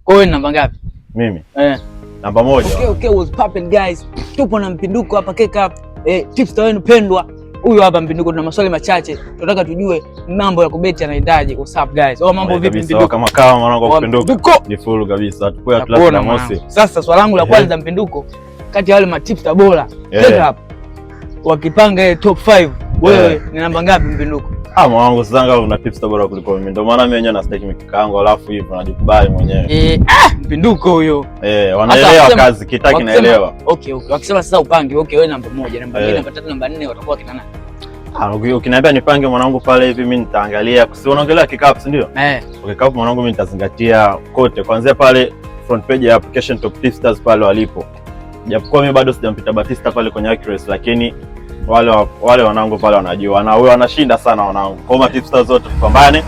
Kwa hiyo namba ngapi? Mimi. Namba 1. Okay, what's popping guys? Tupo na Mpinduko hapa K-Cup. Tipster wenu pendwa. Huyu hapa Mpinduko, tuna maswali machache. Tunataka tujue mambo ya kubeti yanaendaje. What's up guys? Mambo vipi Mpinduko? Kama mwanangu wa Mpinduko. Ni full kabisa. Tupo ya class na Mosi. Sasa swali langu la kwanza Mpinduko, kati ya wale matipster bora K-Cup wakipanga top 5, wewe ni namba ngapi Mpinduko? Mwanangu sasa una tipster bora kuliko mimi. Ndio maana mimi wenyewe na stake mikika yangu alafu hivyo najikubali mwenyewe. Mpinduko huyo. Wanaelewa kazi, kitaki naelewa. Okay. Wakisema sasa upange, wewe namba 1, namba 2, namba 3, namba 4 watakuwa kina nani? Ukiniambia nipange mwanangu pale hivi mimi nitaangalia. Si unaongelea kikapu si ndio? Kikapu mwanangu mimi nitazingatia kote. Kuanzia pale front page ya application top tipsters pale walipo. Japokuwa mimi bado sijampita Batista pale kwenye accuracy, lakini wale wanangu pale wanajua na wewe wanashinda sana wanangu. Kwa hiyo tipsters zote tupambane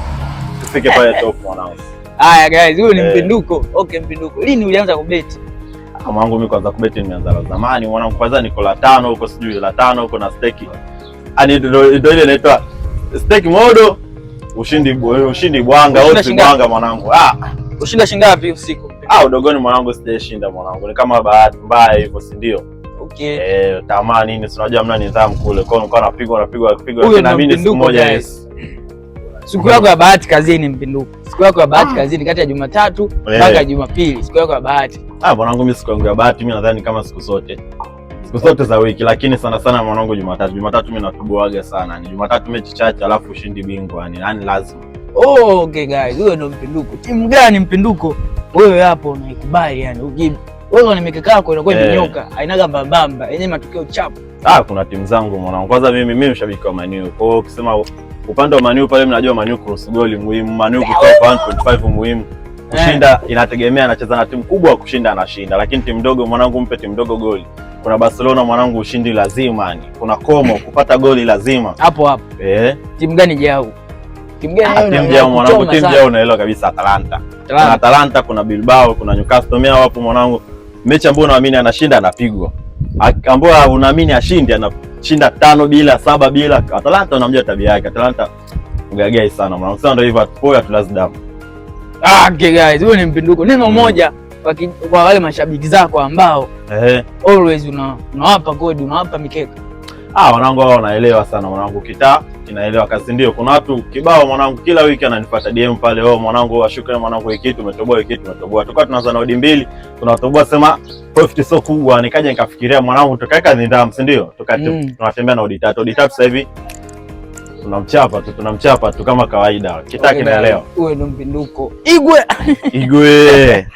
tufike pale top wanangu. Haya guys, huyu ni Mpinduko. Okay Mpinduko, lini ulianza kubeti? Mwanangu mimi kwanza kubeti nimeanza zamani mwanangu, kwanza niko la 5 huko, sijui la 5 huko na stake. Ndio ile inaitwa stake modo, ushindi bwanga wote bwanga mwanangu. Ushinda shilingi ngapi usiku? Udogoni mwanangu sijashinda mwanangu. Ni kama bahati mbaya hivyo si ndio? Okay. Tamaa nini, si unajua mna nidhamu kule. Kwa hiyo napigwa na mimi siku moja Siku yako ya bahati kazini Mpinduko. Siku yako ya bahati kazini kati ya Jumatatu mpaka Jumapili. Siku yako ya bahati. Mwanangu mimi siku yangu ya bahati mimi nadhani kama siku zote za wiki, lakini sana sana mwanangu Jumatatu mimi natubuaga sana. Ni Jumatatu mechi chache alafu ushindi bingwa yani lazima. Okay guys, huyo ndo Mpinduko. Timu gani Mpinduko wewe hapo unaikubali yani? Ukibu wewe ni mikeka yako inakuwa imenyoka, hainaga mbambamba, yenye matokeo chapu. Kuna timu zangu mwanangu. Kwanza mimi mshabiki wa Man U. Kwa hiyo ukisema upande wa Man U pale mnajua Man U cross goal muhimu, Man U kutoa 1.5 muhimu. Kushinda inategemea anacheza na timu kubwa, kushinda anashinda, lakini timu ndogo mwanangu mpe timu ndogo goli. Kuna Barcelona mwanangu ushindi lazima ni. Kuna Como kupata goli lazima. Hapo. Timu gani jao? Timu jao mwanangu, timu jao unaelewa kabisa Atalanta. Kuna Atalanta, kuna Bilbao, kuna Newcastle. Mimi hapo mwanangu mechi ambayo unaamini anashinda anapigwa. Ambapo unaamini ashinde anashinda 5-0, 7-0. Atalanta unamjua tabia yake. Atalanta mgagai sana mwanangu. Sasa ndio hivyo atupoa tulazidam. Okay guys, huyu ni Mpinduko. Neno moja kwa wale mashabiki zako ambao always unawapa kodi, unawapa mikeka. Wanangu wao wanaelewa sana mwanangu, kitaa inaelewa kazi ndio. Kuna watu kibao mwanangu kila wiki ananifuata DM pale, mwanangu washukrani mwanangu, wiki tumetoboa. Tulikuwa tunaanza na odi 2, tunatoboa sema profit so kubwa, nikaja nikafikiria mwanangu tukaweka nidhamu, si ndio? Tunatembea na odi 3. Odi 3 sasa hivi tunamchapa tu kama kawaida. Kitaa kinaelewa. Uwe ndo Mpinduko. Igwe.